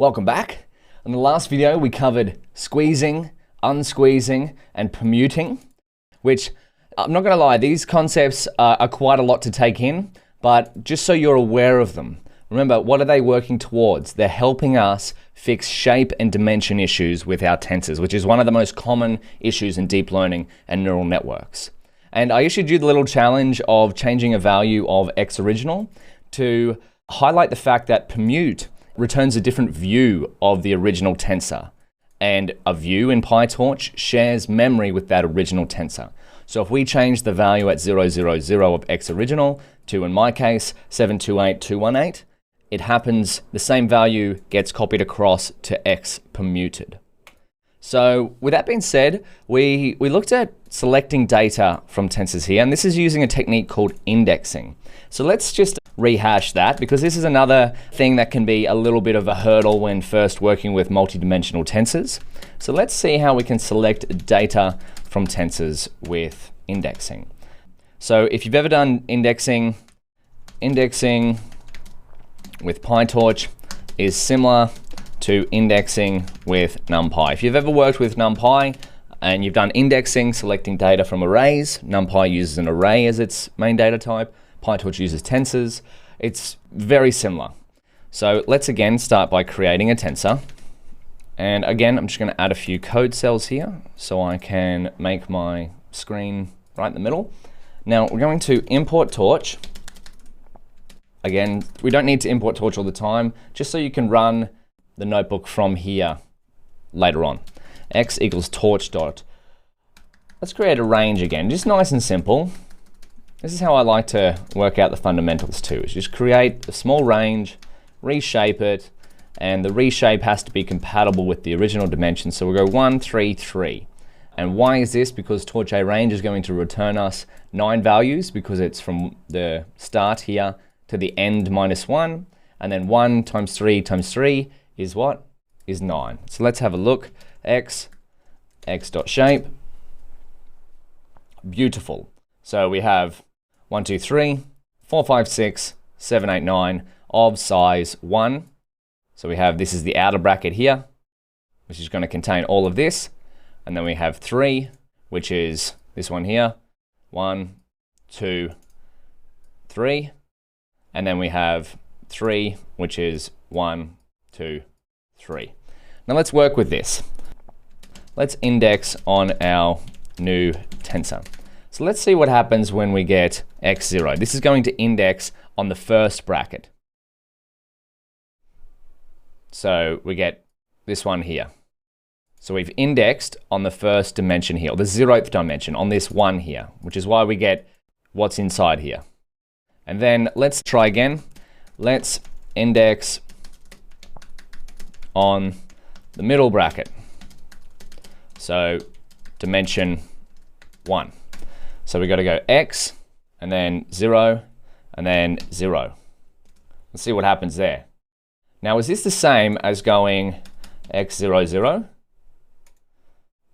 Welcome back. In the last video, we covered squeezing, unsqueezing, and permuting, which I'm not going to lie, these concepts are quite a lot to take in, but just so you're aware of them, remember, what are they working towards? They're helping us fix shape and dimension issues with our tensors, which is one of the most common issues in deep learning and neural networks. And I issued you the little challenge of changing a value of x original to highlight the fact that permute returns a different view of the original tensor. And a view in PyTorch shares memory with that original tensor. So if we change the value at 0, 0, 0 of x original to, in my case, 728,218, it happens, the same value gets copied across to x permuted. So with that being said, we looked at selecting data from tensors here, and this is using a technique called indexing. So let's just rehash that, because this is another thing that can be a little bit of a hurdle when first working with multidimensional tensors. So let's see how we can select data from tensors with indexing. So if you've ever done indexing with PyTorch is similar to indexing with NumPy. If you've ever worked with NumPy and you've done indexing, selecting data from arrays, NumPy uses an array as its main data type, PyTorch uses tensors. It's very similar. So let's again start by creating a tensor. And again, I'm just going to add a few code cells here so I can make my screen right in the middle. Now we're going to import torch. Again, we don't need to import torch all the time, just so you can run the notebook from here later on. X equals torch dot. Let's create a range again, just nice and simple. This is how I like to work out the fundamentals too, is just create a small range, reshape it, and the reshape has to be compatible with the original dimension. So we'll go 1, 3, 3. And why is this? Because torch a range is going to return us 9 values, because it's from the start here to the end -1, and then 1 times 3 times 3 is what? Is 9. So let's have a look. X dot shape. Beautiful. So we have 1, 2, 3, 4, 5, 6, 7, 8, 9 of size 1. So we have, this is the outer bracket here, which is going to contain all of this. And then we have 3, which is this one here. 1, 2, 3. And then we have 3, which is 1, 2, 3. Now let's work with this. Let's index on our new tensor. So let's see what happens when we get x0. This is going to index on the first bracket. So we get this one here. So we've indexed on the first dimension here, or the 0th dimension on this one here, which is why we get what's inside here. And then let's try again. Let's index on the middle bracket. So dimension 1. So we got to go x, and then 0, and then 0. Let's see what happens there. Now, is this the same as going x0, 0?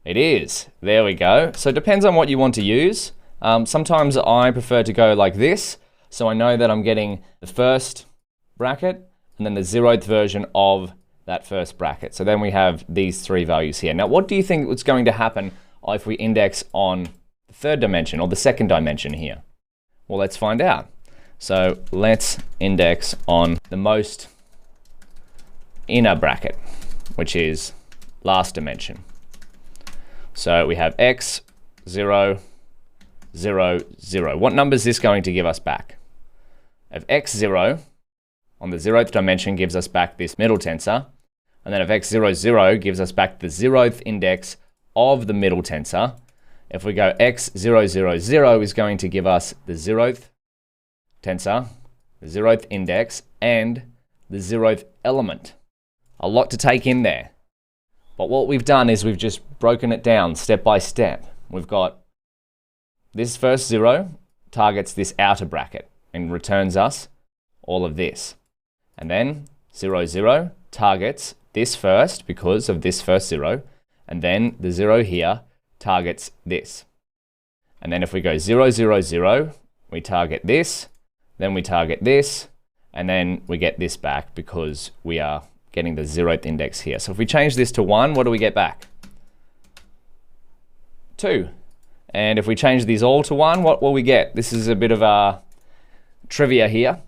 It is. There we go. So it depends on what you want to use. Sometimes I prefer to go like this, so I know that I'm getting the first bracket and then the 0th version of that first bracket. So then we have these 3 values here. Now, what do you think is going to happen if we index on the third dimension or the second dimension here? Well, let's find out. So let's index on the most inner bracket, which is last dimension. So we have x, 0, 0, 0. What number is this going to give us back? If x0 on the 0th dimension gives us back this middle tensor, and then if x0, 0 gives us back the 0th index of the middle tensor, if we go x0, 0, 0 is going to give us the 0th tensor, the 0th index, and the 0th element. A lot to take in there. But what we've done is we've just broken it down step by step. We've got this first 0 targets this outer bracket and returns us all of this. And then 0, 0 targets this first because of this first 0. And then the 0 here targets this. And then if we go 0, 0, 0, we target this, then we target this, and then we get this back because we are getting the 0th index here. So if we change this to 1, what do we get back? 2. And if we change these all to 1, what will we get? This is a bit of a trivia here,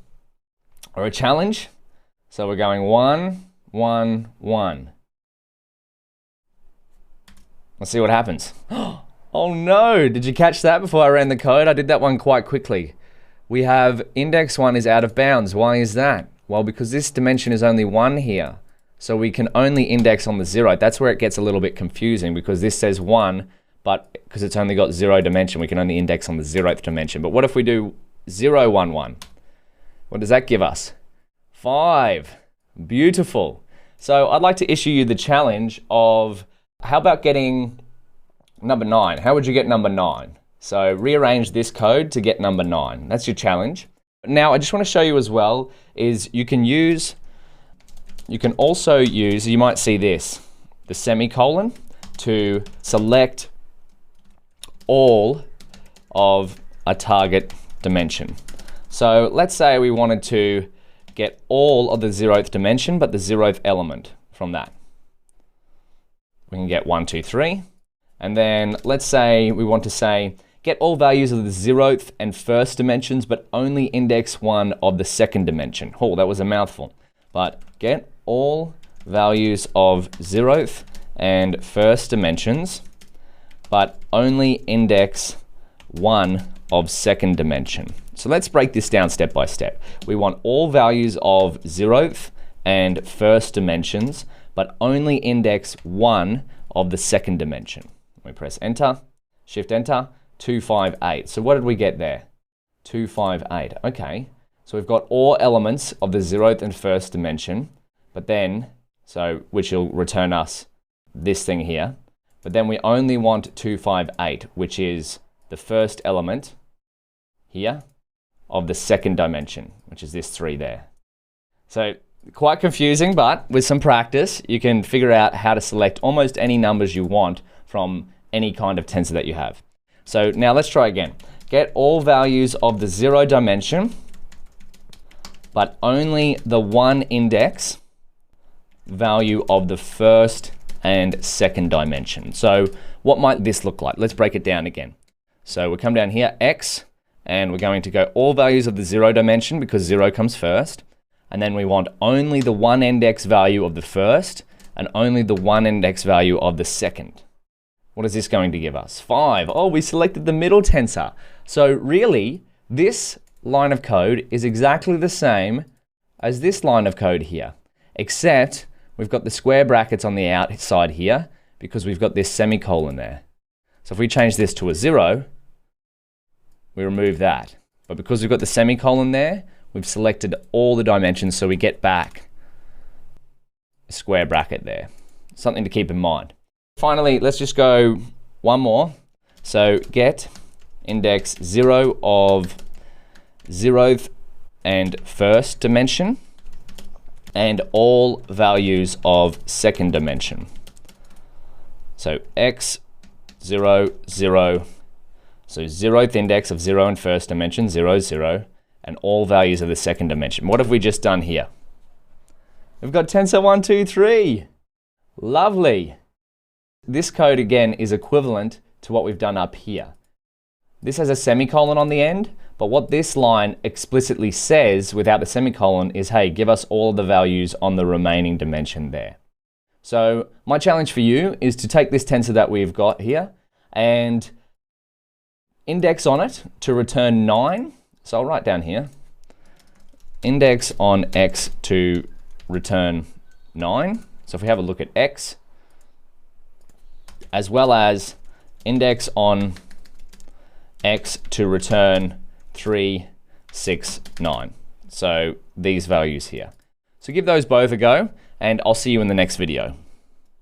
or a challenge. So we're going 1, 1, 1. Let's see what happens. Oh no, did you catch that before I ran the code? I did that one quite quickly. We have index 1 is out of bounds. Why is that? Well, because this dimension is only 1 here. So we can only index on the 0. That's where it gets a little bit confusing, because this says 1, but because it's only got 0 dimension, we can only index on the 0th dimension. But what if we do 0, 1, 1? What does that give us? 5. Beautiful. So I'd like to issue you the challenge of, how about getting number 9? How would you get number 9? So rearrange this code to get number 9. That's your challenge. Now I just want to show you as well is you can also use, you might see this, the semicolon, to select all of a target dimension. So let's say we wanted to get all of the 0th dimension, but the 0th element from that. We can get 1, 2, 3. And then let's say we want to say, get all values of the 0th and 1st dimensions, but only index 1 of the 2nd dimension. Oh, that was a mouthful. But get all values of 0th and 1st dimensions, but only index 1 of 2nd dimension. So let's break this down step by step. We want all values of 0th and 1st dimensions, but only index 1 of the 2nd dimension. We press enter, shift enter, 2, 5, 8. So what did we get there? 2, 5, 8. Okay, so we've got all elements of the 0th and 1st dimension, but then, so which will return us this thing here, but then we only want 2, 5, 8, which is the 1st element here of the 2nd dimension, which is this 3 there. So quite confusing, but with some practice, you can figure out how to select almost any numbers you want from any kind of tensor that you have. So now let's try again. Get all values of the 0 dimension, but only the 1 index value of the 1st and 2nd dimension. So what might this look like? Let's break it down again. So we come down here, x, and we're going to go all values of the 0 dimension because 0 comes first. And then we want only the 1 index value of the 1st and only the 1 index value of the 2nd. What is this going to give us? 5. Oh, we selected the middle tensor. So really, this line of code is exactly the same as this line of code here, except we've got the square brackets on the outside here because we've got this semicolon there. So if we change this to a 0, we remove that. But because we've got the semicolon there, we've selected all the dimensions, so we get back a square bracket there. Something to keep in mind. Finally, let's just go one more. So get index 0 of 0th and 1st dimension and all values of 2nd dimension. So x 0, 0. So 0th index of 0 and 1st dimension, 0, 0. And all values of the 2nd dimension. What have we just done here? We've got tensor 1, 2, 3. Lovely. This code again is equivalent to what we've done up here. This has a semicolon on the end, but what this line explicitly says without the semicolon is, hey, give us all the values on the remaining dimension there. So my challenge for you is to take this tensor that we've got here and index on it to return 9. So I'll write down here, index on x to return 9. So if we have a look at x, as well as index on x to return 3, 6, 9. So these values here. So give those both a go, and I'll see you in the next video.